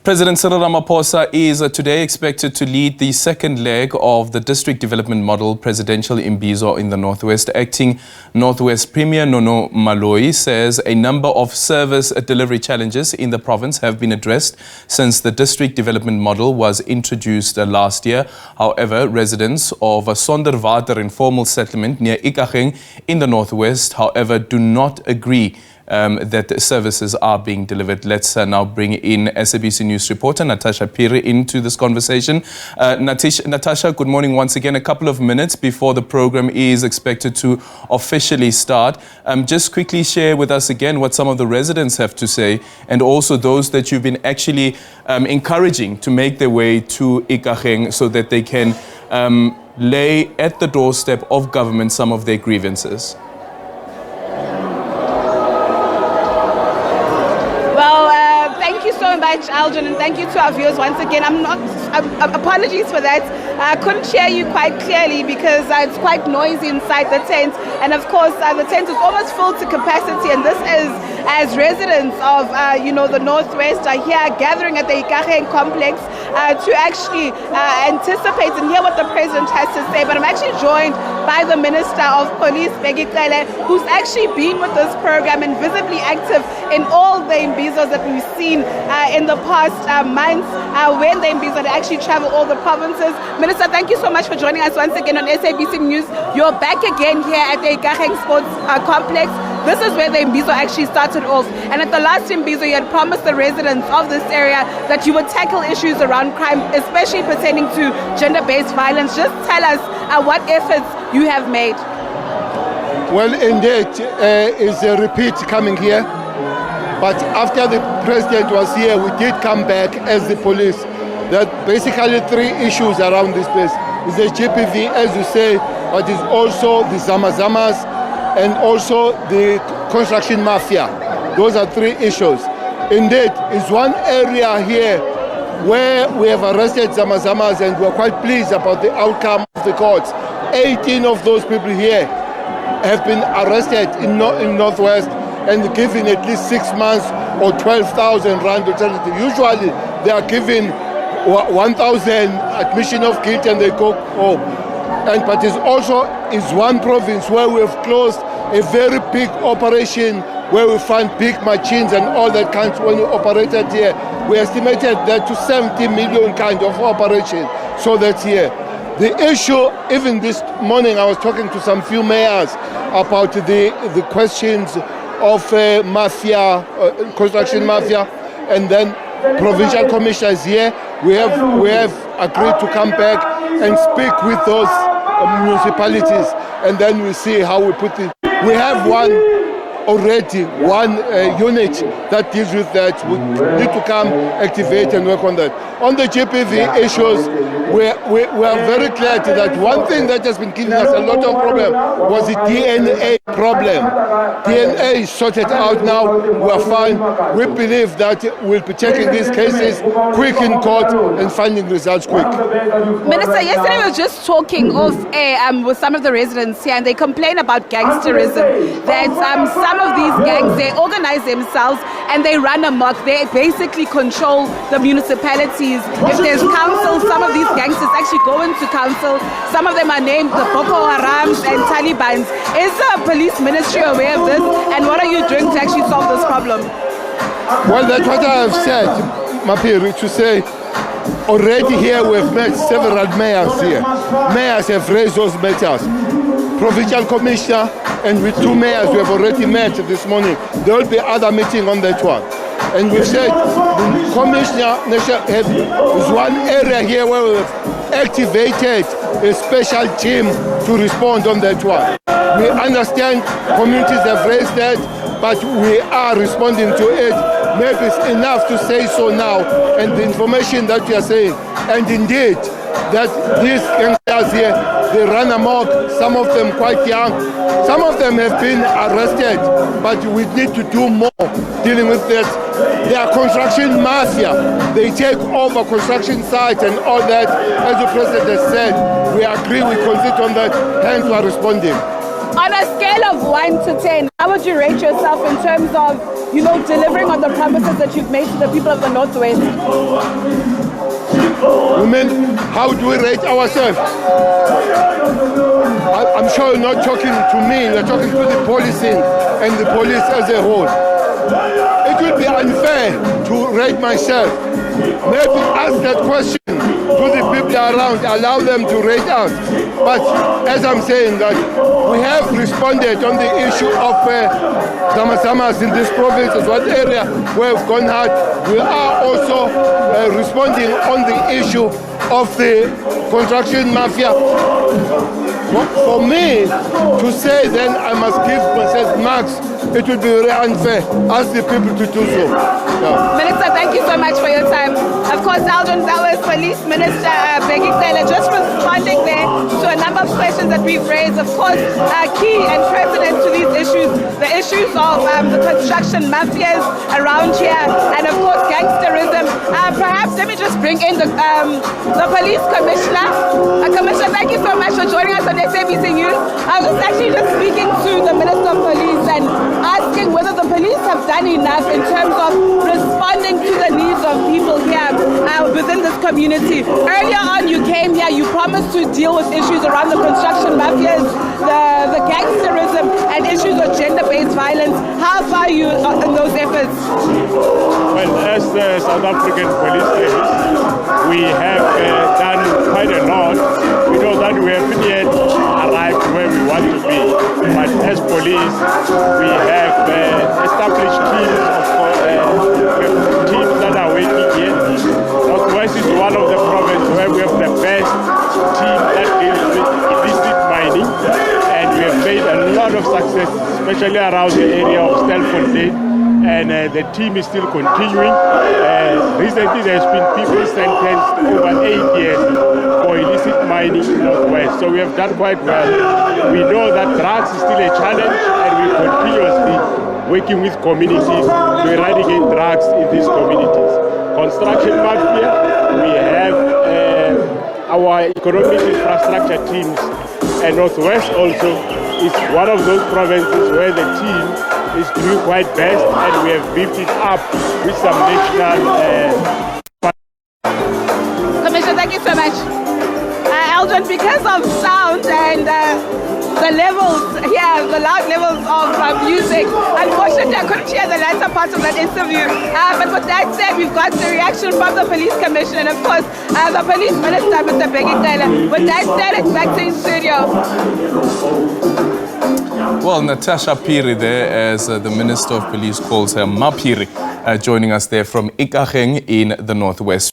President Cyril Ramaphosa is today expected to lead the second leg of the district development model Presidential Imbizo in the Northwest. Acting Northwest Premier Nono Maloi says a number of service delivery challenges in the province have been addressed since the district development model was introduced last year. However, residents of Sonderwater informal settlement near Ikageng in the Northwest, however, do not agree that services are being delivered. Let's now bring in SABC News reporter Natasha Phiri into this conversation. Natasha, good morning once again. A couple of minutes before the program is expected to officially start. Just quickly share with us again what some of the residents have to say, and also those that you've been actually encouraging to make their way to Ikageng so that they can lay at the doorstep of government some of their grievances. Thank you so much, Aljon, and thank you to our viewers once again. Apologies for that. I couldn't hear you quite clearly because it's quite noisy inside the tent. And of course, the tent is almost full to capacity. And this is as residents of, the Northwest are here gathering at the Ikageng complex to actually anticipate and hear what the president has to say. But I'm actually joined by the Minister of Police, Cele, who's actually been with this program and visibly active in all the Imbizos that we've seen in the past months when the Imbizo actually travel all the provinces. Minister, thank you so much for joining us once again on SABC News. You're back again here at the Ikageng Sports Complex. This is where the Imbizo actually started off. And at the last Imbizo, you had promised the residents of this area that you would tackle issues around crime, especially pertaining to gender-based violence. Just tell us what efforts you have made. Well, indeed, it's a repeat coming here. But after the president was here, we did come back as the police. There are basically three issues around this place. It's the GPV, as you say, but it's also the Zamazamas and also the construction mafia. Those are three issues. Indeed, it's one area here where we have arrested Zamazamas and we're quite pleased about the outcome of the courts. 18 of those people here have been arrested in Northwest and given at least 6 months or 12,000 rand alternative. Usually they are given 1,000 admission of guilt and they go home. But it also is one province where we have closed a very big operation where we find big machines and all that kind. When we operated here, we estimated that to 70 million kind of operation. So that's here. The issue, even this morning, I was talking to some few mayors about the questions of mafia, construction mafia, and then provincial commissioners here. We have agreed to come back and speak with those municipalities, and then we see how we put it. We have one unit that deals with that. We need to come activate and work on that. On the GPV issues, we are very clear that one thing that has been giving us a lot of problem was the DNA problem. DNA is sorted out now. We are fine. We believe that we'll be taking these cases quick in court and finding results quick. Minister, yesterday we were just talking off air with some of the residents here, and they complain about gangsterism, that some of these gangs, they organize themselves and they run amok. They basically control the municipalities. If there's council, some of these gangsters actually go into council. Some of them are named the Boko Harams and Talibans. Is the police ministry aware of this? And what are you doing to actually solve this problem? Well, that's what I have said, Mapiri, to say already here we have met several mayors here. Mayors have raised those matters. Provincial commissioner and with two mayors we have already met this morning. There will be other meeting on that one. And we've said the commissioner is one area here where we have activated a special team to respond on that one. We understand communities have raised that, but we are responding to it. Maybe it's enough to say so now, and the information that we are saying, and indeed that these youngsters here, they run amok, some of them quite young, some of them have been arrested, but we need to do more dealing with that. They are construction mafia. They take over construction sites and all that. As the president has said, we agree, we consist on that, hence we are responding. On a scale of 1 to 10, how would you rate yourself in terms of, delivering on the promises that you've made to the people of the Northwest? You mean, how do we rate ourselves? I'm sure you're not talking to me, you're talking to the policing and the police as a whole. It would be unfair to rate myself. Maybe ask that question to the people around, allow them to rate us. But as I'm saying that we have responded on the issue of Zamazamas in this province, is one area where we've gone hard. We are also responding on the issue of the construction mafia. For me to say then I must give myself marks, it would be very unfair. Ask the people to do so. Yeah. Minister, thank you so much for your time. Of course, Aldrin, that was Police Minister Cele just responding there to a number of questions that we've raised. Of course, key and pertinent to these issues, the issues of the construction mafias around here, and of course, gangsterism. Perhaps let me just bring in the police commissioner. Commissioner, thank you so much for joining us on SABC News. I was actually just speaking to the Minister of Police and asking whether the police have done enough in terms of responding to the needs of people here within this community. Earlier on, you came here, you promised to deal with issues around the construction mafias, the gangsterism, and issues of gender-based violence. How far are you in those efforts? Well, as the South African Police Service, we have done quite a lot. We know that we haven't yet arrived where we want to be, but as police, we have established teams that are working here. Northwest is one of the provinces where we have the best team that deals with illicit mining, and we have made a lot of success, especially around the area of Stelfontein. And the team is still continuing. Recently, there's been people sentenced over 8 years for illicit mining in Northwest. So we have done quite well. We know that drugs is still a challenge, and we continuously working with communities to eradicate drugs in these communities. Construction mafia, we have our economic infrastructure teams, and Northwest also is one of those provinces where the team is doing quite best, and we have beefed it up with some national. Commissioner, thank you so much. Aldrin, because of sound and the levels here, the loud levels of music, unfortunately I couldn't hear the latter part of that interview. But with that said, we've got the reaction from the police commissioner and of course the police minister, Mr. Cele. With that said, it's back to in studio. Well, Natasha Phiri there, as the Minister of Police calls her Phiri, joining us there from Ikageng in the Northwest.